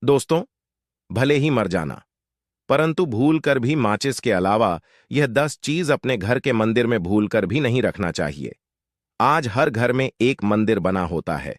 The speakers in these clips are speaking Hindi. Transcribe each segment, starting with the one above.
दोस्तों, भले ही मर जाना, परंतु भूल कर भी माचिस के अलावा यह 10 चीज अपने घर के मंदिर में भूल कर भी नहीं रखना चाहिए। आज हर घर में एक मंदिर बना होता है,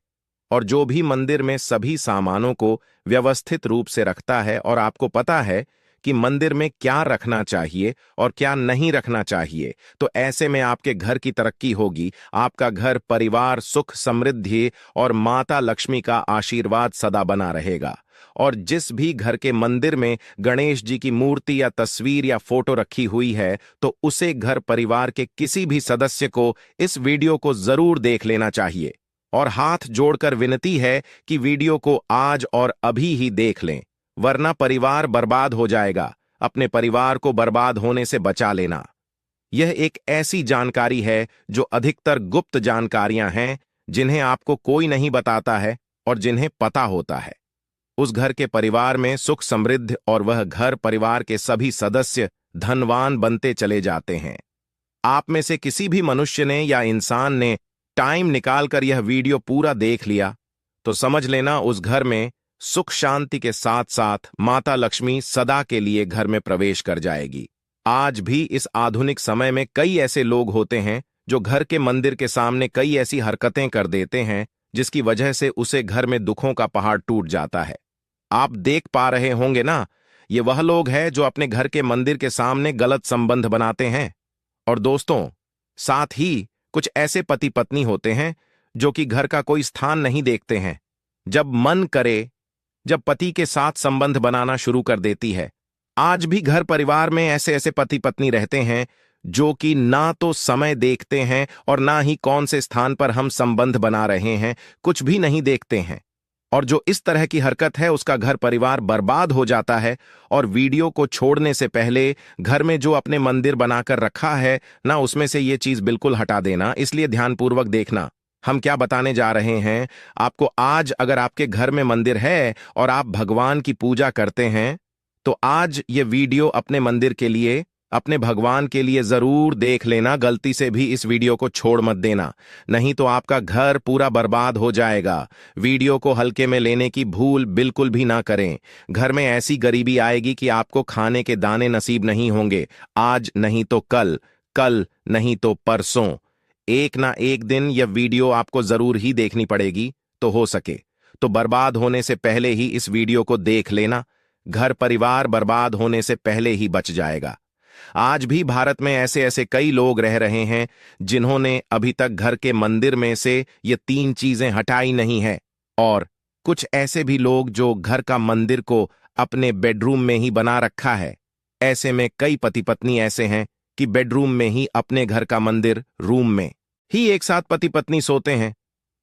और जो भी मंदिर में सभी सामानों को व्यवस्थित रूप से रखता है और आपको पता है कि मंदिर में क्या रखना चाहिए और क्या नहीं रखना चाहिए, तो ऐसे में आपके घर की तरक्की होगी, आपका घर परिवार सुख समृद्धि और माता लक्ष्मी का आशीर्वाद सदा बना रहेगा। और जिस भी घर के मंदिर में गणेश जी की मूर्ति या तस्वीर या फोटो रखी हुई है, तो उसे घर परिवार के किसी भी सदस्य को इस वीडियो को जरूर देख लेना चाहिए। और हाथ जोड़कर विनती है कि वीडियो को आज और अभी ही देख लें, वरना परिवार बर्बाद हो जाएगा। अपने परिवार को बर्बाद होने से बचा लेना। यह एक ऐसी जानकारी है जो अधिकतर गुप्त जानकारियां हैं, जिन्हें आपको कोई नहीं बताता है और जिन्हें पता होता है। उस घर के परिवार में सुख समृद्धि और वह घर परिवार के सभी सदस्य धनवान बनते चले जाते हैं। आप में से किसी भी मनुष्य ने या इंसान ने टाइम निकालकर यह वीडियो पूरा देख लिया, तो समझ लेना उस घर में सुख शांति के साथ साथ माता लक्ष्मी सदा के लिए घर में प्रवेश कर जाएगी। आज भी इस आधुनिक समय में कई ऐसे लोग होते हैं जो घर के मंदिर के सामने कई ऐसी हरकतें कर देते हैं, जिसकी वजह से उसे घर में दुखों का पहाड़ टूट जाता है। आप देख पा रहे होंगे ना, ये वह लोग हैं जो अपने घर के मंदिर के सामने गलत संबंध बनाते हैं। और दोस्तों, साथ ही कुछ ऐसे पति पत्नी होते हैं जो कि घर का कोई स्थान नहीं देखते हैं। जब मन करे, जब पति के साथ संबंध बनाना शुरू कर देती है। आज भी घर परिवार में ऐसे ऐसे पति पत्नी रहते हैं जो कि ना तो समय देखते हैं और ना ही कौन से स्थान पर हम संबंध बना रहे हैं, कुछ भी नहीं देखते हैं। और जो इस तरह की हरकत है, उसका घर परिवार बर्बाद हो जाता है। और वीडियो को छोड़ने से पहले घर में जो अपने मंदिर बनाकर रखा है ना, उसमें से ये चीज बिल्कुल हटा देना। इसलिए ध्यानपूर्वक देखना हम क्या बताने जा रहे हैं आपको। आज अगर आपके घर में मंदिर है और आप भगवान की पूजा करते हैं, तो आज ये वीडियो अपने मंदिर के लिए, अपने भगवान के लिए जरूर देख लेना। गलती से भी इस वीडियो को छोड़ मत देना, नहीं तो आपका घर पूरा बर्बाद हो जाएगा। वीडियो को हल्के में लेने की भूल बिल्कुल भी ना करें। घर में ऐसी गरीबी आएगी कि आपको खाने के दाने नसीब नहीं होंगे। आज नहीं तो कल, कल नहीं तो परसों, एक ना एक दिन यह वीडियो आपको जरूर ही देखनी पड़ेगी। तो हो सके तो बर्बाद होने से पहले ही इस वीडियो को देख लेना। घर परिवार बर्बाद होने से पहले ही बच जाएगा। आज भी भारत में ऐसे ऐसे कई लोग रह रहे हैं जिन्होंने अभी तक घर के मंदिर में से ये 3 चीजें हटाई नहीं है। और कुछ ऐसे भी लोग जो घर का मंदिर को अपने बेडरूम में ही बना रखा है। ऐसे में कई पति पत्नी ऐसे हैं कि बेडरूम में ही अपने घर का मंदिर, रूम में ही एक साथ पति पत्नी सोते हैं।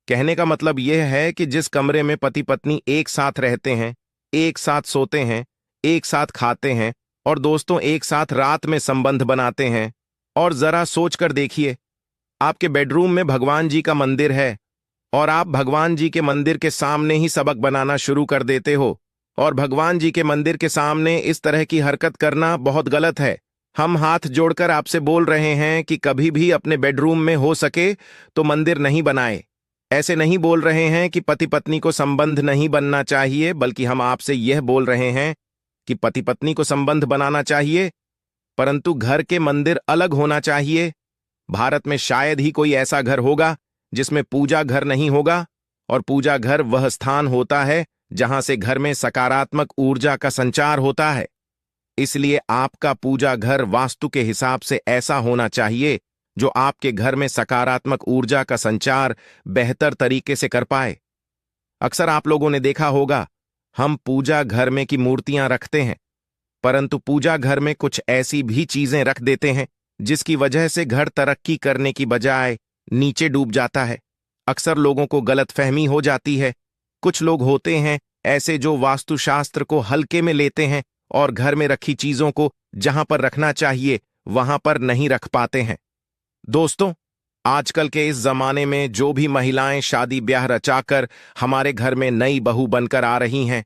कहने का मतलब यह है कि जिस कमरे में पति पत्नी एक साथ रहते हैं, एक साथ सोते हैं, एक साथ खाते हैं और दोस्तों एक साथ रात में संबंध बनाते हैं। और जरा सोच कर देखिए, आपके बेडरूम में भगवान जी का मंदिर है और आप भगवान जी के मंदिर के सामने ही सबक बनाना शुरू कर देते हो। और भगवान जी के मंदिर के सामने इस तरह की हरकत करना बहुत गलत है। हम हाथ जोड़कर आपसे बोल रहे हैं कि कभी भी अपने बेडरूम में हो सके तो मंदिर नहीं बनाए। ऐसे नहीं बोल रहे हैं कि पति पत्नी को संबंध नहीं बनना चाहिए, बल्कि हम आपसे यह बोल रहे हैं कि पति पत्नी को संबंध बनाना चाहिए, परंतु घर के मंदिर अलग होना चाहिए। भारत में शायद ही कोई ऐसा घर होगा जिसमें पूजा घर नहीं होगा। और पूजा घर वह स्थान होता है जहां से घर में सकारात्मक ऊर्जा का संचार होता है। इसलिए आपका पूजा घर वास्तु के हिसाब से ऐसा होना चाहिए जो आपके घर में सकारात्मक ऊर्जा का संचार बेहतर तरीके से कर पाए। अक्सर आप लोगों ने देखा होगा, हम पूजा घर में की मूर्तियां रखते हैं, परंतु पूजा घर में कुछ ऐसी भी चीजें रख देते हैं जिसकी वजह से घर तरक्की करने की बजाय नीचे डूब जाता है। अक्सर लोगों को गलतफहमी हो जाती है। कुछ लोग होते हैं ऐसे जो वास्तुशास्त्र को हल्के में लेते हैं और घर में रखी चीजों को जहां पर रखना चाहिए वहां पर नहीं रख पाते हैं। दोस्तों, आजकल के इस जमाने में जो भी महिलाएं शादी ब्याह रचाकर हमारे घर में नई बहू बनकर आ रही हैं,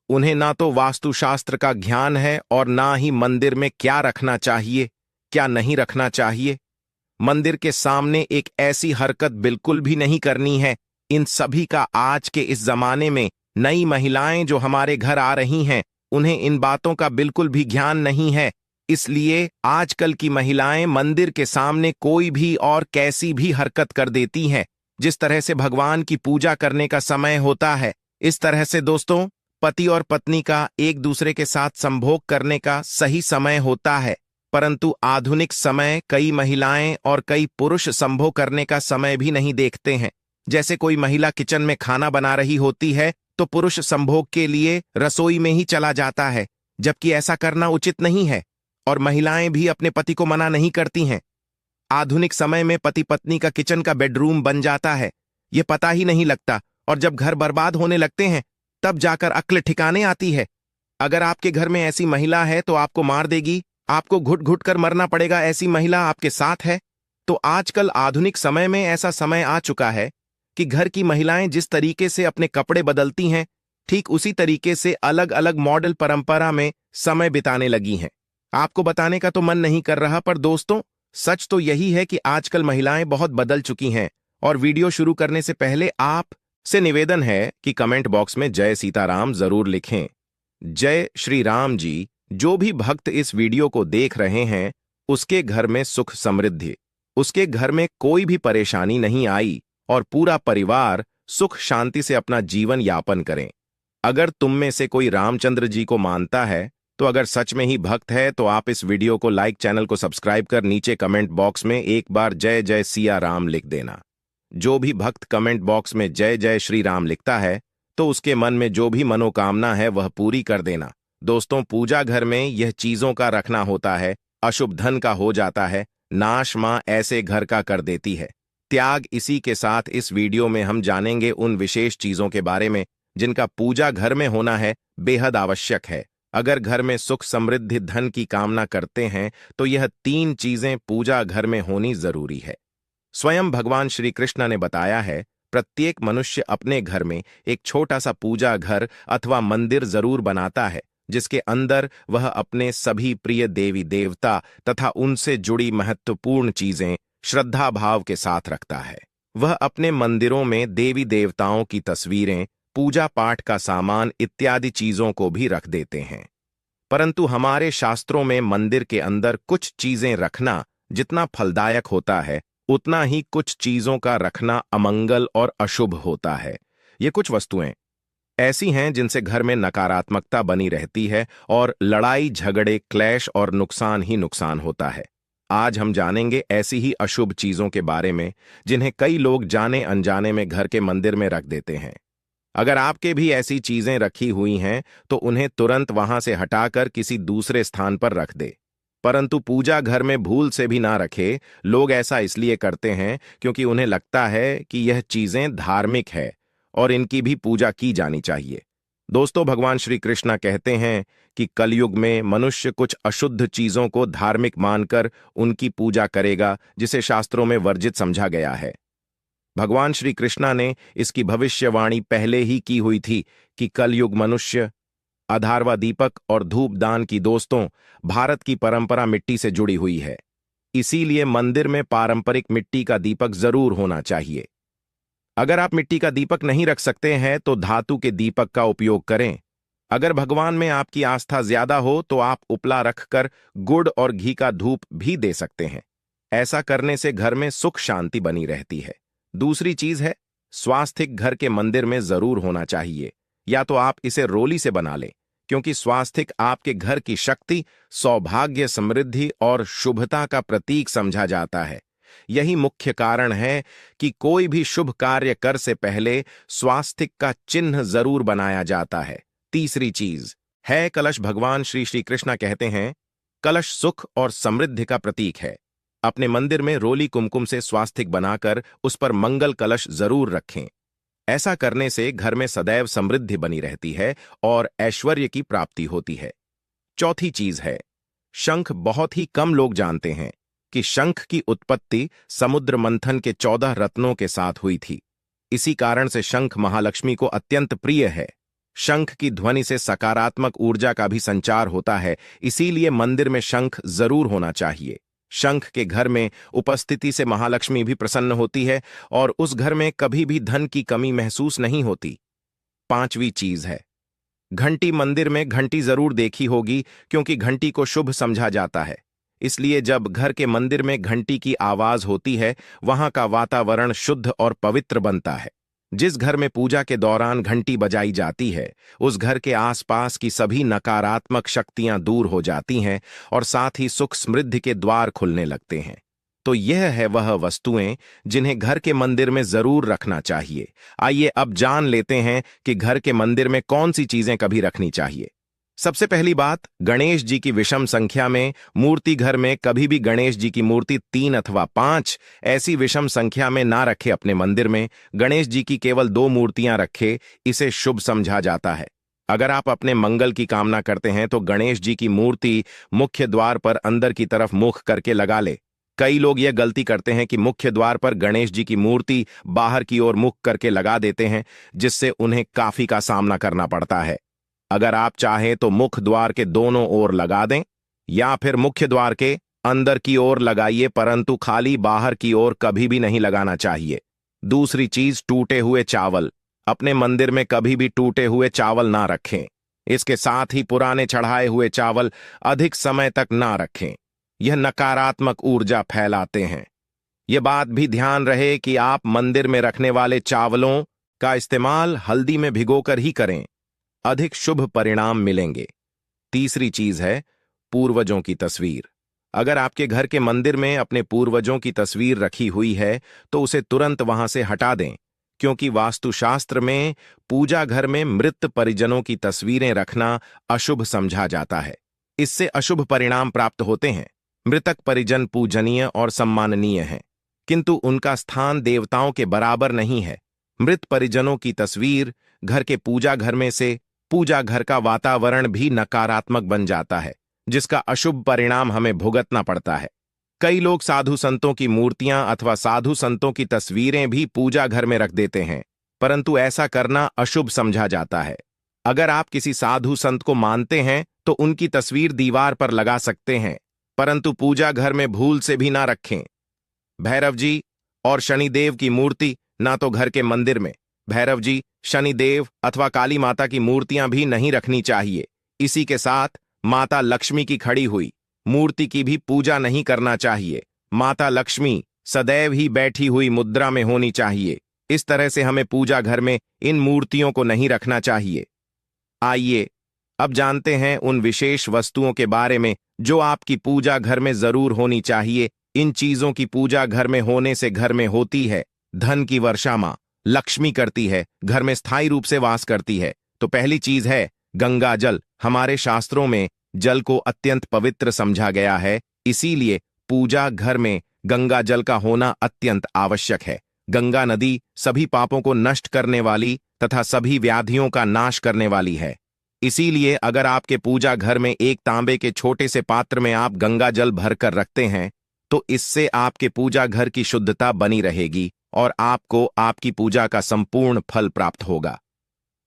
उन्हें ना तो वास्तुशास्त्र का ज्ञान है और ना ही मंदिर में क्या रखना चाहिए, क्या नहीं रखना चाहिए। मंदिर के सामने एक ऐसी हरकत बिल्कुल भी नहीं करनी है। इन सभी का आज के इस जमाने में नई महिलाएं जो हमारे घर आ रही हैं, उन्हें इन बातों का बिल्कुल भी ज्ञान नहीं है। इसलिए आजकल की महिलाएं मंदिर के सामने कोई भी और कैसी भी हरकत कर देती हैं। जिस तरह से भगवान की पूजा करने का समय होता है, इस तरह से दोस्तों पति और पत्नी का एक दूसरे के साथ संभोग करने का सही समय होता है। परंतु आधुनिक समय कई महिलाएं और कई पुरुष संभोग करने का समय भी नहीं देखते हैं। जैसे कोई महिला किचन में खाना बना रही होती है तो पुरुष संभोग के लिए रसोई में ही चला जाता है, जबकि ऐसा करना उचित नहीं है। और महिलाएं भी अपने पति को मना नहीं करती हैं। आधुनिक समय में पति पत्नी का किचन का बेडरूम बन जाता है, ये पता ही नहीं लगता। और जब घर बर्बाद होने लगते हैं तब जाकर अक्ल ठिकाने आती है। अगर आपके घर में ऐसी महिला है तो आपको मार देगी, आपको घुट घुट कर मरना पड़ेगा। ऐसी महिला आपके साथ है तो आजकल आधुनिक समय में ऐसा समय आ चुका है कि घर की महिलाएं जिस तरीके से अपने कपड़े बदलती हैं, ठीक उसी तरीके से अलग अलग मॉडल परंपरा में समय बिताने लगी हैं। आपको बताने का तो मन नहीं कर रहा, पर दोस्तों सच तो यही है कि आजकल महिलाएं बहुत बदल चुकी हैं। और वीडियो शुरू करने से पहले आप से निवेदन है कि कमेंट बॉक्स में जय सीताराम जरूर लिखें। जय श्री राम जी। जो भी भक्त इस वीडियो को देख रहे हैं, उसके घर में सुख समृद्धि, उसके घर में कोई भी परेशानी नहीं आई और पूरा परिवार सुख शांति से अपना जीवन यापन करें। अगर तुम में से कोई रामचंद्र जी को मानता है, तो अगर सच में ही भक्त है तो आप इस वीडियो को लाइक, चैनल को सब्सक्राइब कर नीचे कमेंट बॉक्स में एक बार जय जय सिया राम लिख देना। जो भी भक्त कमेंट बॉक्स में जय जय श्री राम लिखता है तो उसके मन में जो भी मनोकामना है वह पूरी कर देना। दोस्तों पूजा घर में यह चीजों का रखना होता है, अशुभ धन का हो जाता है, नाश मां ऐसे घर का कर देती है। त्याग। इसी के साथ इस वीडियो में हम जानेंगे उन विशेष चीजों के बारे में जिनका पूजा घर में होना है बेहद आवश्यक है। अगर घर में सुख समृद्धि धन की कामना करते हैं तो यह 3 चीजें पूजा घर में होनी जरूरी है। स्वयं भगवान श्री कृष्ण ने बताया है, प्रत्येक मनुष्य अपने घर में एक छोटा सा पूजा घर अथवा मंदिर जरूर बनाता है, जिसके अंदर वह अपने सभी प्रिय देवी देवता तथा उनसे जुड़ी महत्वपूर्ण चीजें श्रद्धा भाव के साथ रखता है। वह अपने मंदिरों में देवी देवताओं की तस्वीरें, पूजा पाठ का सामान इत्यादि चीजों को भी रख देते हैं। परंतु हमारे शास्त्रों में मंदिर के अंदर कुछ चीजें रखना जितना फलदायक होता है, उतना ही कुछ चीजों का रखना अमंगल और अशुभ होता है। ये कुछ वस्तुएं ऐसी हैं जिनसे घर में नकारात्मकता बनी रहती है और लड़ाई झगड़े, क्लेश और नुकसान ही नुकसान होता है। आज हम जानेंगे ऐसी ही अशुभ चीजों के बारे में जिन्हें कई लोग जाने अनजाने में घर के मंदिर में रख देते हैं। अगर आपके भी ऐसी चीजें रखी हुई हैं तो उन्हें तुरंत वहां से हटाकर किसी दूसरे स्थान पर रख दे। परंतु पूजा घर में भूल से भी ना रखे। लोग ऐसा इसलिए करते हैं क्योंकि उन्हें लगता है कि यह चीजें धार्मिक है और इनकी भी पूजा की जानी चाहिए। दोस्तों भगवान श्री कृष्ण कहते हैं कि कलयुग में मनुष्य कुछ अशुद्ध चीजों को धार्मिक मानकर उनकी पूजा करेगा, जिसे शास्त्रों में वर्जित समझा गया है। भगवान श्री कृष्ण ने इसकी भविष्यवाणी पहले ही की हुई थी कि कलयुग मनुष्य अधारवा दीपक और धूप दान की। दोस्तों भारत की परंपरा मिट्टी से जुड़ी हुई है, इसीलिए मंदिर में पारंपरिक मिट्टी का दीपक जरूर होना चाहिए। अगर आप मिट्टी का दीपक नहीं रख सकते हैं तो धातु के दीपक का उपयोग करें। अगर भगवान में आपकी आस्था ज्यादा हो तो आप उपला रखकर गुड़ और घी का धूप भी दे सकते हैं। ऐसा करने से घर में सुख शांति बनी रहती है। दूसरी चीज है, स्वास्तिक घर के मंदिर में जरूर होना चाहिए। या तो आप इसे रोली से बना लें, क्योंकि स्वास्तिक आपके घर की शक्ति, सौभाग्य, समृद्धि और शुभता का प्रतीक समझा जाता है। यही मुख्य कारण है कि कोई भी शुभ कार्य कर से पहले स्वास्तिक का चिन्ह जरूर बनाया जाता है। तीसरी चीज है कलश। भगवान श्री कृष्ण कहते हैं, कलश सुख और समृद्धि का प्रतीक है। अपने मंदिर में रोली कुमकुम से स्वास्तिक बनाकर उस पर मंगल कलश जरूर रखें। ऐसा करने से घर में सदैव समृद्धि बनी रहती है और ऐश्वर्य की प्राप्ति होती है। चौथी चीज है शंख। बहुत ही कम लोग जानते हैं कि शंख की उत्पत्ति समुद्र मंथन के 14 रत्नों के साथ हुई थी। इसी कारण से शंख महालक्ष्मी को अत्यंत प्रिय है। शंख की ध्वनि से सकारात्मक ऊर्जा का भी संचार होता है, इसीलिए मंदिर में शंख जरूर होना चाहिए। शंख के घर में उपस्थिति से महालक्ष्मी भी प्रसन्न होती है और उस घर में कभी भी धन की कमी महसूस नहीं होती। पांचवी चीज है घंटी। मंदिर में घंटी जरूर देखी होगी, क्योंकि घंटी को शुभ समझा जाता है। इसलिए जब घर के मंदिर में घंटी की आवाज होती है, वहां का वातावरण शुद्ध और पवित्र बनता है। जिस घर में पूजा के दौरान घंटी बजाई जाती है, उस घर के आसपास की सभी नकारात्मक शक्तियां दूर हो जाती हैं और साथ ही सुख समृद्धि के द्वार खुलने लगते हैं। तो यह है वह वस्तुएं जिन्हें घर के मंदिर में जरूर रखना चाहिए। आइए अब जान लेते हैं कि घर के मंदिर में कौन सी चीजें कभी रखनी चाहिए। सबसे पहली बात, गणेश जी की विषम संख्या में मूर्ति। घर में कभी भी गणेश जी की मूर्ति 3 अथवा 5 ऐसी विषम संख्या में ना रखे। अपने मंदिर में गणेश जी की केवल 2 मूर्तियां रखे, इसे शुभ समझा जाता है। अगर आप अपने मंगल की कामना करते हैं तो गणेश जी की मूर्ति मुख्य द्वार पर अंदर की तरफ मुख करके लगा ले। कई लोग यह गलती करते हैं कि मुख्य द्वार पर गणेश जी की मूर्ति बाहर की ओर मुख करके लगा देते हैं, जिससे उन्हें काफी का सामना करना पड़ता है। अगर आप चाहें तो मुख्य द्वार के दोनों ओर लगा दें या फिर मुख्य द्वार के अंदर की ओर लगाइए, परंतु खाली बाहर की ओर कभी भी नहीं लगाना चाहिए। दूसरी चीज, टूटे हुए चावल। अपने मंदिर में कभी भी टूटे हुए चावल ना रखें। इसके साथ ही पुराने चढ़ाए हुए चावल अधिक समय तक ना रखें। यह नकारात्मक ऊर्जा फैलाते हैं। यह बात भी ध्यान रहे कि आप मंदिर में रखने वाले चावलों का इस्तेमाल हल्दी में भिगोकर ही करें, अधिक शुभ परिणाम मिलेंगे। तीसरी चीज है पूर्वजों की तस्वीर। अगर आपके घर के मंदिर में अपने पूर्वजों की तस्वीर रखी हुई है तो उसे तुरंत वहां से हटा दें, क्योंकि वास्तुशास्त्र में पूजा घर में मृत परिजनों की तस्वीरें रखना अशुभ समझा जाता है। इससे अशुभ परिणाम प्राप्त होते हैं। मृतक परिजन पूजनीय और सम्माननीय हैं, किंतु उनका स्थान देवताओं के बराबर नहीं है। मृत परिजनों की तस्वीर घर के पूजा घर में से पूजा घर का वातावरण भी नकारात्मक बन जाता है, जिसका अशुभ परिणाम हमें भुगतना पड़ता है। कई लोग साधु संतों की मूर्तियां अथवा साधु संतों की तस्वीरें भी पूजा घर में रख देते हैं, परंतु ऐसा करना अशुभ समझा जाता है। अगर आप किसी साधु संत को मानते हैं तो उनकी तस्वीर दीवार पर लगा सकते हैं, परंतु पूजा घर में भूल से भी ना रखें। भैरव जी और शनिदेव की मूर्ति ना तो घर के मंदिर में भैरव जी, शनिदेव अथवा काली माता की मूर्तियां भी नहीं रखनी चाहिए। इसी के साथ माता लक्ष्मी की खड़ी हुई मूर्ति की भी पूजा नहीं करना चाहिए। माता लक्ष्मी सदैव ही बैठी हुई मुद्रा में होनी चाहिए। इस तरह से हमें पूजा घर में इन मूर्तियों को नहीं रखना चाहिए। आइए अब जानते हैं उन विशेष वस्तुओं के बारे में जो आपकी पूजा घर में जरूर होनी चाहिए। इन चीजों की पूजा घर में होने से घर में होती है धन की वर्षा। मां लक्ष्मी करती है, घर में स्थायी रूप से वास करती है। तो पहली चीज है गंगा जल। हमारे शास्त्रों में जल को अत्यंत पवित्र समझा गया है, इसीलिए पूजा घर में गंगा जल का होना अत्यंत आवश्यक है। गंगा नदी सभी पापों को नष्ट करने वाली तथा सभी व्याधियों का नाश करने वाली है। इसीलिए अगर आपके पूजा घर में एक तांबे के छोटे से पात्र में आप गंगा जल भरकर रखते हैं तो इससे आपके पूजा घर की शुद्धता बनी रहेगी और आपको आपकी पूजा का संपूर्ण फल प्राप्त होगा।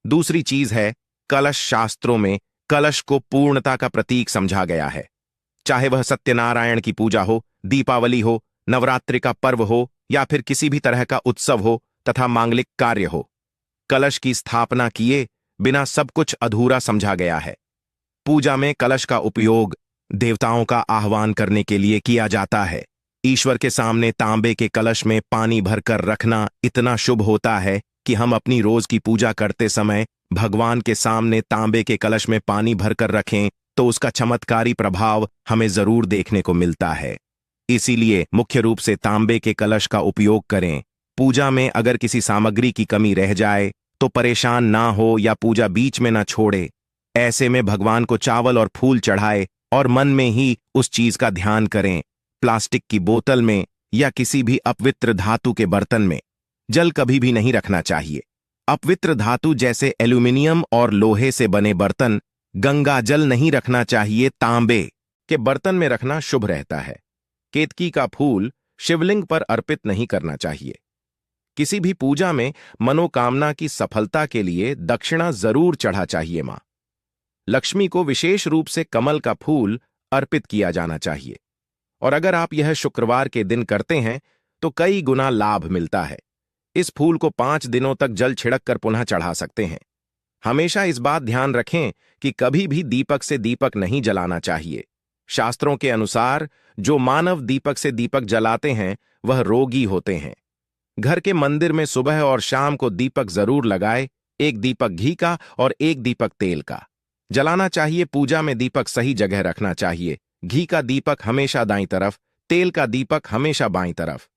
दूसरी चीज है कलश। शास्त्रों में कलश को पूर्णता का प्रतीक समझा गया है। चाहे वह सत्यनारायण की पूजा हो, दीपावली हो, नवरात्रि का पर्व हो या फिर किसी भी तरह का उत्सव हो तथा मांगलिक कार्य हो, कलश की स्थापना किए बिना सब कुछ अधूरा समझा गया है। पूजा में कलश का उपयोग देवताओं का आह्वान करने के लिए किया जाता है। ईश्वर के सामने तांबे के कलश में पानी भरकर रखना इतना शुभ होता है कि हम अपनी रोज की पूजा करते समय भगवान के सामने तांबे के कलश में पानी भरकर रखें तो उसका चमत्कारी प्रभाव हमें जरूर देखने को मिलता है। इसीलिए मुख्य रूप से तांबे के कलश का उपयोग करें। पूजा में अगर किसी सामग्री की कमी रह जाए तो परेशान ना हो या पूजा बीच में ना छोड़े। ऐसे में भगवान को चावल और फूल चढ़ाए और मन में ही उस चीज का ध्यान करें। प्लास्टिक की बोतल में या किसी भी अपवित्र धातु के बर्तन में जल कभी भी नहीं रखना चाहिए। अपवित्र धातु जैसे एल्यूमिनियम और लोहे से बने बर्तन गंगा जल नहीं रखना चाहिए। तांबे के बर्तन में रखना शुभ रहता है। केतकी का फूल शिवलिंग पर अर्पित नहीं करना चाहिए। किसी भी पूजा में मनोकामना की सफलता के लिए दक्षिणा जरूर चढ़ा चाहिए। मां लक्ष्मी को विशेष रूप से कमल का फूल अर्पित किया जाना चाहिए और अगर आप यह शुक्रवार के दिन करते हैं तो कई गुना लाभ मिलता है। इस फूल को 5 दिनों तक जल छिड़क कर पुनः चढ़ा सकते हैं। हमेशा इस बात ध्यान रखें कि कभी भी दीपक से दीपक नहीं जलाना चाहिए। शास्त्रों के अनुसार जो मानव दीपक से दीपक जलाते हैं वह रोगी होते हैं। घर के मंदिर में सुबह और शाम को दीपक जरूर लगाए, एक दीपक घी का और एक दीपक तेल का जलाना चाहिए। पूजा में दीपक सही जगह रखना चाहिए। घी का दीपक हमेशा दाईं तरफ, तेल का दीपक हमेशा बाईं तरफ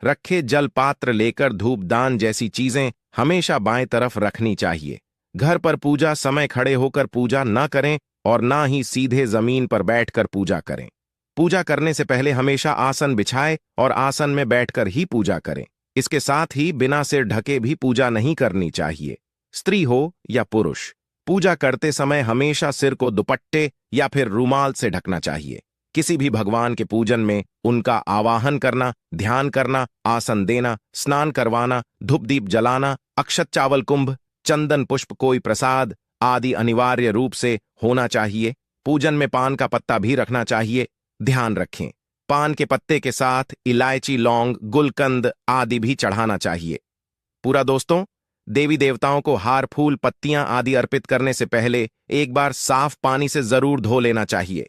रखे। जल पात्र लेकर धूपदान जैसी चीजें हमेशा बाएं तरफ रखनी चाहिए। घर पर पूजा समय खड़े होकर पूजा न करें और ना ही सीधे जमीन पर बैठकर पूजा करें। पूजा करने से पहले हमेशा आसन बिछाए और आसन में बैठकर ही पूजा करें। इसके साथ ही बिना सिर ढके भी पूजा नहीं करनी चाहिए। स्त्री हो या पुरुष, पूजा करते समय हमेशा सिर को दुपट्टे या फिर रुमाल से ढकना चाहिए। किसी भी भगवान के पूजन में उनका आवाहन करना, ध्यान करना, आसन देना, स्नान करवाना, धूप दीप जलाना, अक्षत चावल कुंभ, चंदन पुष्प कोई प्रसाद आदि अनिवार्य रूप से होना चाहिए। पूजन में पान का पत्ता भी रखना चाहिए। ध्यान रखें, पान के पत्ते के साथ इलायची, लौंग, गुलकंद आदि भी चढ़ाना चाहिए। पूरा दोस्तों, देवी देवताओं को हार, फूल, पत्तियां आदि अर्पित करने से पहले एक बार साफ पानी से जरूर धो लेना चाहिए।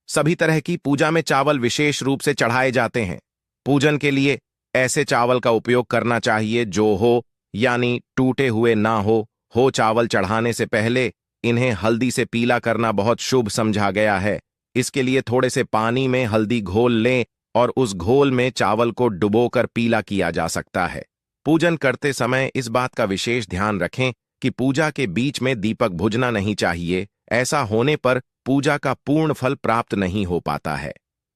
सभी तरह की पूजा में चावल विशेष रूप से चढ़ाए जाते हैं। पूजन के लिए ऐसे चावल का उपयोग करना चाहिए जो हो, यानी टूटे हुए ना हो चावल चढ़ाने से पहले इन्हें हल्दी से पीला करना बहुत शुभ समझा गया है। इसके लिए थोड़े से पानी में हल्दी घोल लें और उस घोल में चावल को डुबोकर पीला किया जा सकता है। पूजन करते समय इस बात का विशेष ध्यान रखें कि पूजा के बीच में दीपक बुझना नहीं चाहिए। ऐसा होने पर पूजा का पूर्ण फल प्राप्त नहीं हो पाता है।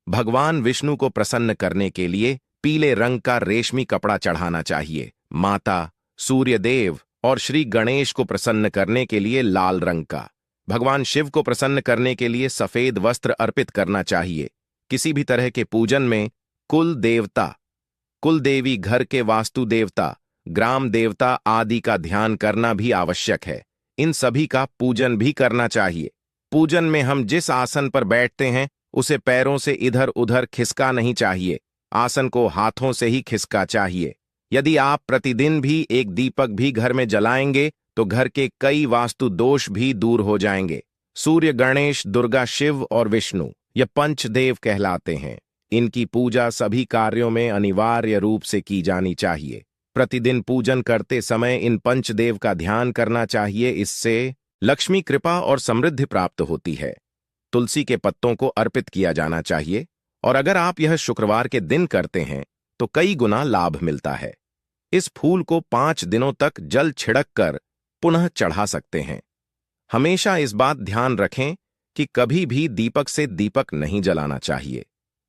भगवान विष्णु को प्रसन्न करने के लिए पीले रंग का रेशमी कपड़ा चढ़ाना चाहिए। माता, सूर्य देव और श्री गणेश को प्रसन्न करने के लिए लाल रंग का। भगवान शिव को प्रसन्न करने के लिए सफेद वस्त्र अर्पित करना चाहिए। किसी भी तरह के पूजन में कुल देवता, कुल देवी, घर के वास्तु देवता, ग्राम देवता आदि का ध्यान करना भी आवश्यक है। इन सभी का पूजन भी करना चाहिए। पूजन में हम जिस आसन पर बैठते हैं उसे पैरों से इधर उधर खिसका नहीं चाहिए। आसन को हाथों से ही खिसका चाहिए। यदि आप प्रतिदिन भी एक दीपक भी घर में जलाएंगे तो घर के कई वास्तु दोष भी दूर हो जाएंगे। सूर्य, गणेश, दुर्गा, शिव और विष्णु ये पंचदेव कहलाते हैं। इनकी पूजा सभी कार्यों में अनिवार्य रूप से की जानी चाहिए। प्रतिदिन पूजन करते समय इन पंचदेव का ध्यान करना चाहिए। इससे लक्ष्मी कृपा और समृद्धि प्राप्त होती है। तुलसी के पत्तों को अर्पित किया जाना चाहिए और अगर आप यह शुक्रवार के दिन करते हैं तो कई गुना लाभ मिलता है। इस फूल को 5 दिनों तक जल छिड़क कर पुनः चढ़ा सकते हैं। हमेशा इस बात ध्यान रखें कि कभी भी दीपक से दीपक नहीं जलाना चाहिए।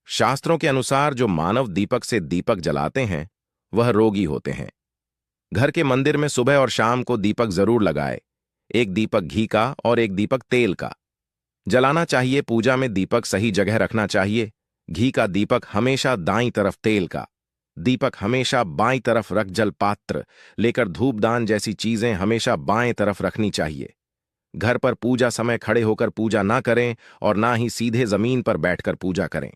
शास्त्रों के अनुसार जो मानव दीपक से दीपक जलाते हैं वह रोगी होते हैं। घर के मंदिर में सुबह और शाम को दीपक जरूर लगाए, एक दीपक घी का और एक दीपक तेल का जलाना चाहिए। पूजा में दीपक सही जगह रखना चाहिए। घी का दीपक हमेशा दाईं तरफ, तेल का दीपक हमेशा बाईं तरफ रख। जल पात्र लेकर धूपदान जैसी चीजें हमेशा बाएं तरफ रखनी चाहिए। घर पर पूजा समय खड़े होकर पूजा ना करें और ना ही सीधे जमीन पर बैठकर पूजा करें।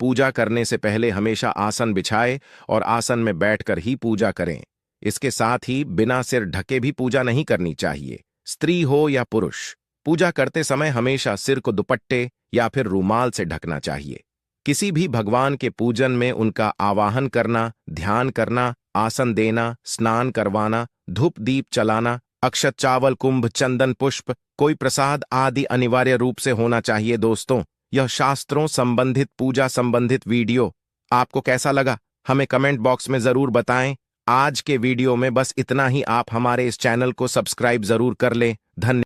पूजा करने से पहले हमेशा आसन बिछाए और आसन में बैठकर ही पूजा करें। इसके साथ ही बिना सिर ढके भी पूजा नहीं करनी चाहिए। स्त्री हो या पुरुष, पूजा करते समय हमेशा सिर को दुपट्टे या फिर रुमाल से ढकना चाहिए। किसी भी भगवान के पूजन में उनका आवाहन करना, ध्यान करना, आसन देना, स्नान करवाना, धूप दीप चलाना, अक्षत चावल कुंभ, चंदन पुष्प कोई प्रसाद आदि अनिवार्य रूप से होना चाहिए। दोस्तों, यह शास्त्रों संबंधित पूजा संबंधित वीडियो आपको कैसा लगा हमें कमेंट बॉक्स में जरूर बताएं। आज के वीडियो में बस इतना ही। आप हमारे इस चैनल को सब्सक्राइब जरूर कर लें। धन्यवाद।